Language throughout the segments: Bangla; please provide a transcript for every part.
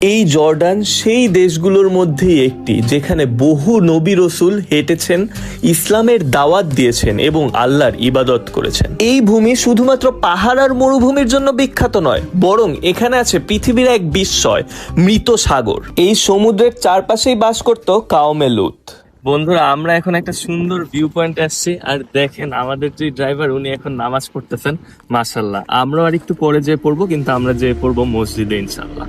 এই জর্ডান সেই দেশগুলোর মধ্যেই একটি যেখানে বহু নবী রসুল হেঁটেছেন, ইসলামের দাওয়াত দিয়েছেন এবং আল্লাহর ইবাদত করেছেন। এই ভূমি শুধুমাত্র পাহাড় আর মরুভূমির জন্য বিখ্যাত নয়, বরং এখানে আছে পৃথিবীর এক বিস্ময়, মৃত সাগর। এই সমুদ্রের চারপাশেই বাস করত কাওমে লুত। বন্ধুরা, আমরা এখন একটা সুন্দর ভিউ পয়েন্টে আসছি, আর দেখেন আমাদের যে ড্রাইভার উনি এখন নামাজ পড়তেছেন। মাশাআল্লাহ, আমরা আর একটু পরে যেয়ে পড়বো, কিন্তু আমরা যেয়ে পড়বো মসজিদে ইনশাআল্লাহ।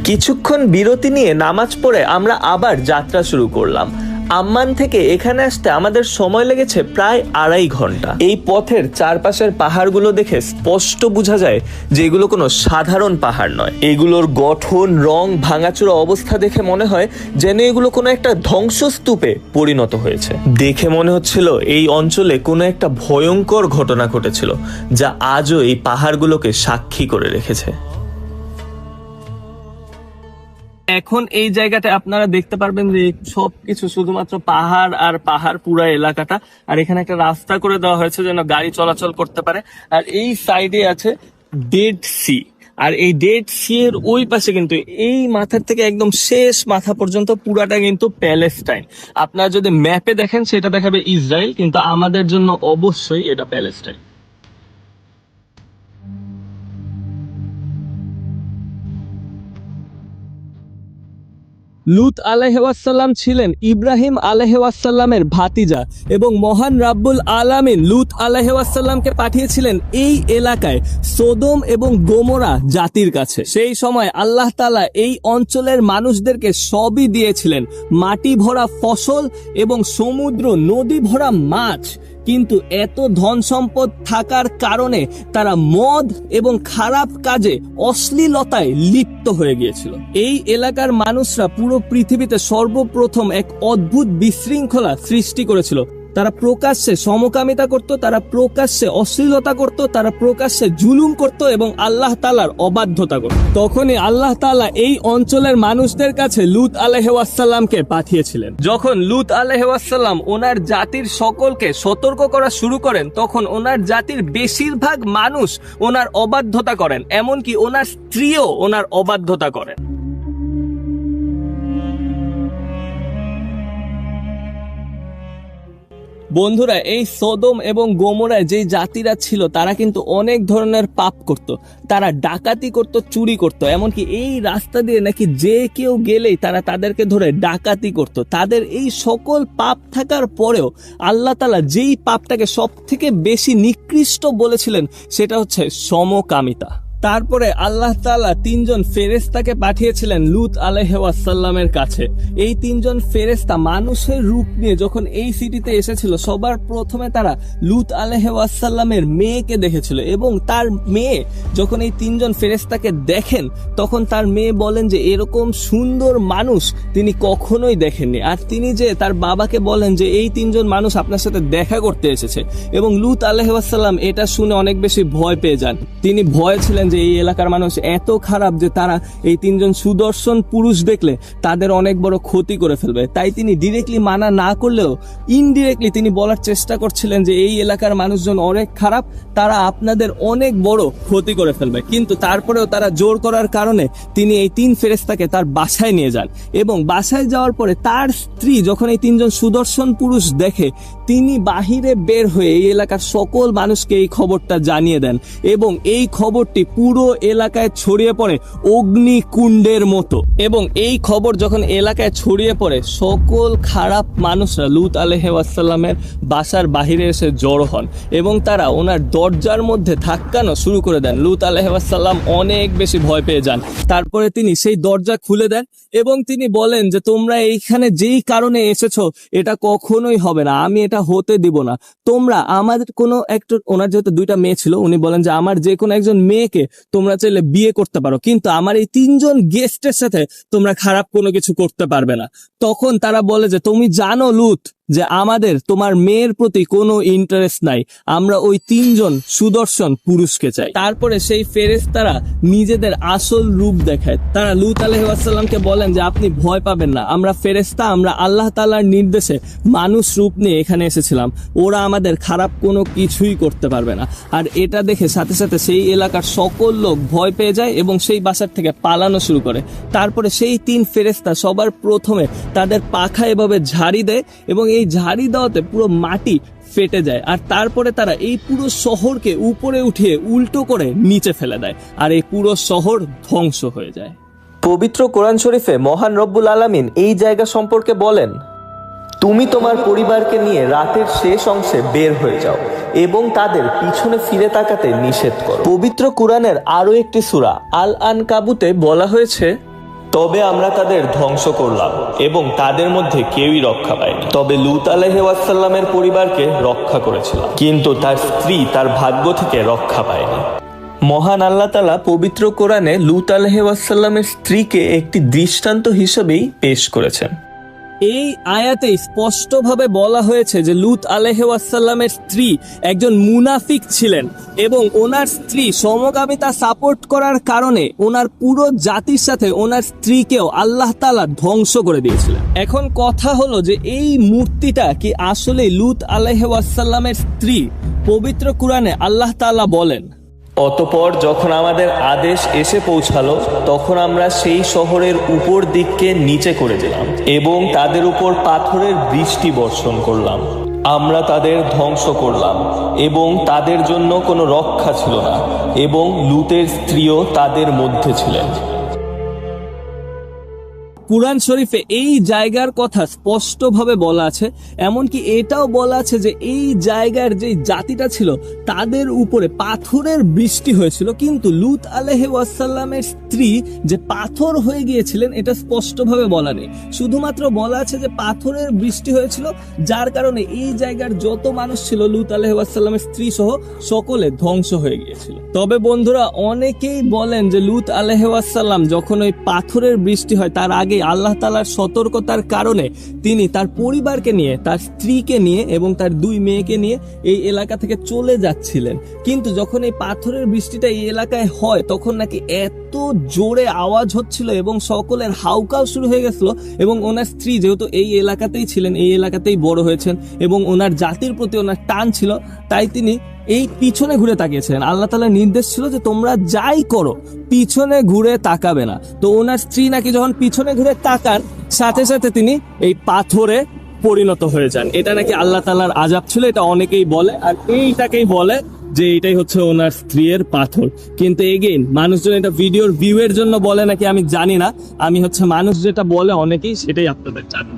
কিছুক্ষণ বিরতি নিয়ে নামাজ পড়ে আমরা আবার যাত্রা শুরু করলাম। আম্মান থেকে এখানে আসতে আমাদের সময় লেগেছে প্রায় 2.5 ঘন্টা। এই পথের চারপাশের পাহাড়গুলো দেখে স্পষ্ট বোঝা যায় যে এগুলো কোনো সাধারণ পাহাড় নয়। এগুলোর গঠন, রং, ভাঙাচোরা অবস্থা দেখে মনে হয় যেন এগুলো কোনো একটা ধ্বংসস্তূপে পরিণত হয়েছে। দেখে মনে হচ্ছিল এই অঞ্চলে কোনো একটা ভয়ঙ্কর ঘটনা ঘটেছিল, যা আজও এই পাহাড়গুলোকে সাক্ষী করে রেখেছে। এখন এই জায়গাতে আপনারা দেখতে পারবেন যে সবকিছু শুধুমাত্র পাহাড় আর পাহাড়, পুরা এলাকাটা। আর এখানে একটা রাস্তা করে দেওয়া হয়েছে যেন গাড়ি চলাচল করতে পারে। আর এই সাইডে আছে ডেড সি, আর এই ডেড সি এর ওই পাশে কিন্তু এই মাথার থেকে একদম শেষ মাথা পর্যন্ত পুরাটা কিন্তু প্যালেস্টাইন। আপনারা যদি ম্যাপে দেখেন সেটা দেখাবে ইসরায়েল, কিন্তু আমাদের জন্য অবশ্যই এটা প্যালেস্টাইন। লুত আলাইহিসসালাম ছিলেন ইব্রাহিম আলাইহিসসালামের ভাতিজা, এবং মহান রাব্বুল আলামিন লুত আলাইহিসসালামকে পাঠিয়েছিলেন এই এলাকায় সোদম এবং গোমরা জাতির কাছে। সেই সময় আল্লাহ তাআলা এই অঞ্চলের মানুষদেরকে সবই দিয়েছিলেন, মাটি ভরা ফসল এবং সমুদ্র নদী ভরা মাছ। কিন্তু এত ধন সম্পদ থাকার কারণে তারা মদ এবং খারাপ কাজে, অশ্লীলতায় লিপ্ত হয়ে গিয়েছিল। এই এলাকার মানুষরা পুরো পৃথিবীতে সর্বপ্রথম এক অদ্ভুত বিশৃঙ্খলা সৃষ্টি করেছিল। তারা প্রকাশ্যে সমকামিতা করত, তারা প্রকাশ্যে অশ্লীলতা করত, তারা প্রকাশ্যে জুলুম করত এবং আল্লাহ তাআলার অবাধ্যতা করত। তখনই আল্লাহ তাআলা এই অঞ্চলের মানুষদের কাছে লুত আলাইহিসসালামকে পাঠিয়েছিলেন। যখন লুত আলাইহিসসালাম ওনার জাতির সকলকে সতর্ক করা শুরু করেন, তখন ওনার জাতির বেশিরভাগ মানুষ ওনার অবাধ্যতা করেন, এমনকি ওনার স্ত্রীও ওনার অবাধ্যতা করেন। বন্ধুরা, এই সোদম এবং গোমরায় যে জাতিরা ছিল তারা কিন্তু অনেক ধরনের পাপ করত। তারা ডাকাতি করত, চুরি করত, এমনকি এই রাস্তা দিয়ে নাকি যে কেউ গেলেই তারা তাদেরকে ধরে ডাকাতি করত। তাদের এই সকল পাপ থাকার পরেও আল্লাহ তাআলা যেই পাপটাকে সব থেকে বেশি নিকৃষ্ট বলেছিলেন সেটা হচ্ছে সমকামিতা। তারপরে আল্লাহ তাআলা 3 জন ফেরেশতাকে পাঠিয়েছিলেন লুত আলাইহিসসালামের কাছে। এই 3 জন ফেরেশতা মানুষের রূপ নিয়ে যখন এই সিটিতে এসেছিল, সবার প্রথমে তারা লুত আলাইহিসসালামের মেয়েকে দেখেছিল, এবং তার মেয়ে যখন এই 3 জন ফেরেশতাকে দেখেন, তখন তার মেয়ে বলেন যে এরকম সুন্দর মানুষ তিনি কখনোই দেখেননি। আর তিনি যে তার বাবাকে বলেন যে এই 3 জন মানুষ আপনার সাথে দেখা করতে এসেছে, এবং লুত আলাইহিসসালাম এটা শুনে অনেক বেশি ভয় পেয়ে যান। তিনি ভয় ছিলেন যে এই এলাকার মানুষ এত খারাপ যে তারা এই 3 জন সুদর্শন পুরুষ দেখলে তাদের অনেক বড় ক্ষতি করে ফেলবে। তাই তিনি ডিরেক্টলি মানা না করলেও ইনডিরেক্টলি তিনি বলার চেষ্টা করছিলেন যে এই এলাকার মানুষজন অনেক খারাপ, তারা আপনাদের অনেক বড় ক্ষতি করে ফেলবে। কিন্তু তারপরেও তারা জোর করার কারণে তিনি এই 3 ফেরেশতাকে তার বাসায় নিয়ে যান, এবং বাসায় যাওয়ার পরে তার স্ত্রী যখন এই 3 জন সুদর্শন পুরুষ দেখে, তিনি বাহিরে বের হয়ে এই এলাকার সকল মানুষকে এই খবরটা জানিয়ে দেন, এবং এই খবরটি পুরো এলাকায় ছড়িয়ে পড়ে অগ্নিকুণ্ডের মতো। এবং এই খবর যখন এলাকায় ছড়িয়ে পড়ে, সকল খারাপ মানুষরা লুত আলাইহিসসালামের বাসার বাহিরে এসে জড়ো হন, এবং তারা ওনার দরজার মধ্যে ধাক্কানো শুরু করে দেন। লুত আলাইহিসসালাম অনেক বেশি ভয় পেয়ে যান। তারপরে তিনি সেই দরজা খুলে দেন এবং তিনি বলেন যে তোমরা এইখানে যেই কারণে এসেছো এটা কখনোই হবে না, আমি এটা হতে দিব না। তোমরা আমাদের কোনো একটা, ওনার যেহেতু 2টা মেয়ে ছিল, উনি বলেন যে আমার যে কোনো একজন মেয়েকে তোমরা চাইলে বিয়ে করতে পারো, কিন্তু আমার এই 3 জন গেস্টের সাথে তোমরা খারাপ কোনো কিছু করতে পারবে না। তখন তারা বলে যে তুমি জানো লুত, যে আমাদের তোমার মেয়ের প্রতি কোনো ইন্টারেস্ট নাই, আমরা ওই 3 জন সুদর্শন পুরুষকে চাই। তারপরে সেই ফেরেশতারা নিজেদের আসল রূপ দেখায়। তারা লূত আলাইহিস সালামকে বলেন যে আপনি ভয় পাবেন না, আমরা ফেরেশতা, আমরা আল্লাহ তাআলার নির্দেশে মানুষ রূপ নিয়ে এখানে এসেছিলাম, ওরা আমাদের খারাপ কোনো কিছুই করতে পারবে না। আর এটা দেখে সাথে সাথে সেই এলাকার সকল লোক ভয় পেয়ে যায় এবং সেই বাসার থেকে পালানো শুরু করে। তারপরে সেই 3 ফেরেশতা সবার প্রথমে তাদের পাখা এভাবে ঝাড়ি দেয় এবং এই ঝাড়ি দেওয়াতে পুরো মাটি ফেটে যায়। আর তারপরে তারা এই পুরো শহরকে উপরে উঠিয়ে উল্টো করে নিচে ফেলে দেয়, আর এই পুরো শহর ধ্বংস হয়ে যায়। পবিত্র কোরআন শরীফে মহান রব্বুল আলামিন এই জায়গা সম্পর্কে বলেন, তুমি তোমার পরিবারকে নিয়ে রাতের শেষ অংশে বের হয়ে যাও এবং তাদের পিছনে ফিরে তাকাতে নিষেধ করো। পবিত্র কোরআনের আরো একটি সূরা আল আনকাবুতে বলা হয়েছে, তবে আমরা তাদের ধ্বংস করলাম এবং তাদের মধ্যে কেউই রক্ষা পায়নি, তবে লূত আলাইহিস সালামের পরিবারকে রক্ষা করেছিলাম, কিন্তু তার স্ত্রী তার ভাগ্য থেকে রক্ষা পায়নি। মহান আল্লাহ তাআলা পবিত্র কোরআনে লূত আলাইহিস সালামের স্ত্রীকে একটি দৃষ্টান্ত হিসেবেই পেশ করেছেন। এই আয়াতে স্পষ্টভাবে বলা হয়েছে যে লূত আলাইহিস সালামের স্ত্রী একজন মুনাফিক ছিলেন এবং ওনার স্ত্রী সমকামিতা সাপোর্ট করার কারণে ওনার পুরো জাতির সাথে ওনার স্ত্রীকেও আল্লাহ তাআলা ধ্বংস করে দিয়েছিলেন। এখন কথা হলো যে এই মূর্তিটা কি আসলে লূত আলাইহিস সালামের স্ত্রী? পবিত্র কোরআনে আল্লাহ তাআলা বলেন, অতঃপর যখন আমাদের আদেশ এসে পৌঁছালো তখন আমরা সেই শহরের উপর দিককে নিচে করে দিলাম এবং তাদের উপর পাথরের বৃষ্টি বর্ষণ করলাম। আমরা তাদের ধ্বংস করলাম এবং তাদের জন্য কোনো রক্ষা ছিল না এবং লূতের স্ত্রীও তাদের মধ্যে ছিলেন। কুরআন শরীফে এই জায়গার কথা স্পষ্টভাবে বলা আছে, এমনকি এটাও বলা আছে যে এই জায়গার যে জাতিটা ছিল তাদের উপরে পাথরের বৃষ্টি হয়েছিল, কিন্তু লূত আলাইহিস সালামের স্ত্রী যে পাথর হয়ে গিয়েছিলেন এটা স্পষ্টভাবে বলা নেই। শুধুমাত্র বলা আছে যে পাথরের বৃষ্টি হয়েছিল, যার কারণে এই জায়গার যত মানুষ ছিল লূত আলাইহিস সালামের স্ত্রী সহ সকলে ধ্বংস হয়ে গিয়েছিল। তবে বন্ধুরা, অনেকেই বলেন যে লূত আলাইহিস সালাম যখন ওই পাথরের বৃষ্টি হয় তার আগে আল্লাহ তাআলার সতর্কতার কারণে তিনি তার পরিবারকে নিয়ে, তার স্ত্রীকে নিয়ে এবং তার 2 মেয়েকে নিয়ে এই এলাকা থেকে চলে যাচ্ছিলেন। কিন্তু যখন এই পাথরের বৃষ্টিটা এই এলাকায় হয় তখন নাকি এত জোরে আওয়াজ হচ্ছিল এবং সকলের হাউকাও শুরু হয়ে গেছিল এবং ওনার স্ত্রী যেহেতু এই এলাকাতেই ছিলেন, এই এলাকাতেই বড় হয়েছেন এবং ওনার জাতির প্রতি ওনার টান ছিল, তাই তিনি এই পিছনে ঘুরে তাকিয়েছিলেন। আল্লাহ তাআলার নির্দেশ ছিল যে তোমরা যাই করো পিছনে ঘুরে তাকাবে না। তো ওনার স্ত্রী নাকি যখন পিছনে ঘুরে তাকান সাথে সাথে তিনি এই পাথরে পরিণত হয়ে যান। এটা নাকি আল্লাহ তাআলার আযাব ছিল, এটা অনেকেই বলে, আর এইটাকেই বলে যে এটাই হচ্ছে ওনার স্ত্রীর পাথর। কিন্তু এগেইন মানুষজন এটা ভিডিওর ভিউ এর জন্য বলে নাকি আমি জানি না, আমি হচ্ছে মানুষ যেটা বলে অনেকেই সেটাই আপনাদের জানি।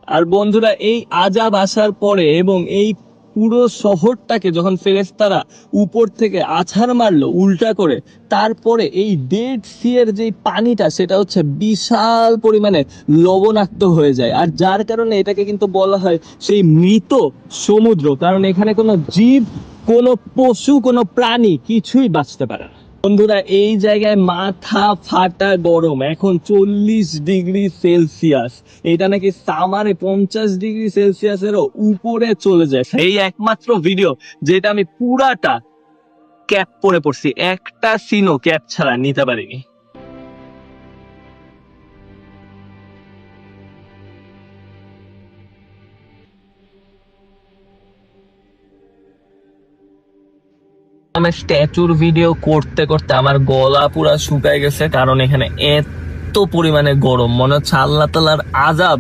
আর বন্ধুরা, এই আযাব আসার পরে এবং এই পুরো শহরটাকে যখন ফেরেশতারা উপর থেকে আছাড় মারলো উল্টা করে, তারপরে এই ডেড সি এর যে পানিটা সেটা হচ্ছে বিশাল পরিমাণে লবণাক্ত হয়ে যায়, আর যার কারণে এটাকে কিন্তু বলা হয় সেই মৃত সমুদ্র, কারণ এখানে কোনো জীব, কোনো পশু, কোনো প্রাণী কিছুই বাঁচতে পারে না। বন্ধুরা, এই জায়গায় মাথা ফাটা গরম, এখন 40 ডিগ্রি সেলসিয়াস, এটা নাকি সামারে 50 ডিগ্রি সেলসিয়াসেরও উপরে চলে যায়। এই একমাত্র ভিডিও যেটা আমি পুরাটা ক্যাপ পরে পড়ছি, একটা সিনও ক্যাপ ছাড়া নিতে পারিনি। আমি স্ট্যাচুর ভিডিও করতে করতে আমার গলা পুরা শুকায় গেছে, কারণ এখানে এত পরিমাণে গরম, মনে হচ্ছে আল্লাহ তাআলার আযাব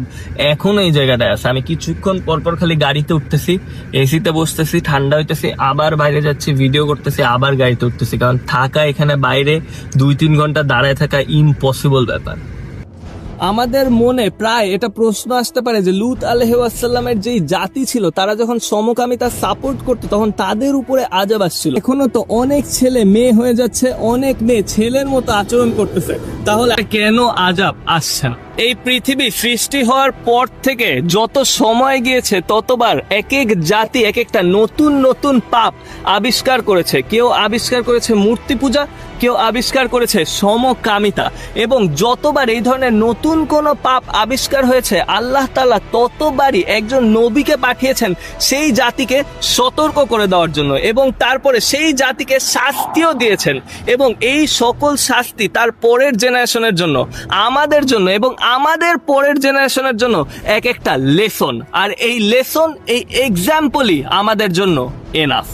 এখনো এই জায়গাটায় আছে। আমি কিছুক্ষণ পরপর খালি গাড়িতে উঠতেছি, এসিতে বসতেছি, ঠান্ডা হইতেছি, আবার বাইরে যাচ্ছি, ভিডিও করতেছি, আবার গাড়িতে উঠতেছি, কারণ থাকা এখানে বাইরে 2-3 ঘন্টা দাঁড়ায় থাকা ইম্পসিবল ব্যাপার। আমাদের মনে প্রায় এটা প্রশ্ন আসতে পারে যে লূত আলাইহিস সালামের যেই জাতি ছিল তারা যখন সমকামিতা সাপোর্ট করতো তখন তাদের উপরে আযাব আসছিল, এখনো তো অনেক ছেলে মেয়ে হয়ে যাচ্ছে, অনেক মেয়ে ছেলের মতো আচরণ করতেছে, তাহলে কেন আযাব আসছে না? এই পৃথিবী সৃষ্টি হওয়ার পর থেকে যত সময় গিয়েছে ততবার এক এক জাতি এক একটা নতুন নতুন পাপ আবিষ্কার করেছে। কেউ আবিষ্কার করেছে মূর্তি পূজা, কেউ আবিষ্কার করেছে সমকামিতা, এবং যতবার এই ধরনের নতুন কোনো পাপ আবিষ্কার হয়েছে আল্লাহ তাআলা ততবারই একজন নবীকে পাঠিয়েছেন সেই জাতিকে সতর্ক করে দেওয়ার জন্য, এবং তারপরে সেই জাতিকে শাস্তিও দিয়েছেন। এবং এই সকল শাস্তি তার পরের জেনারেশনের জন্য, আমাদের জন্য এবং আমাদের পরের জেনারেশনের জন্য এক একটা লেসন। আর এই লেসন, এই এক্সাম্পলই আমাদের জন্য এনাফ।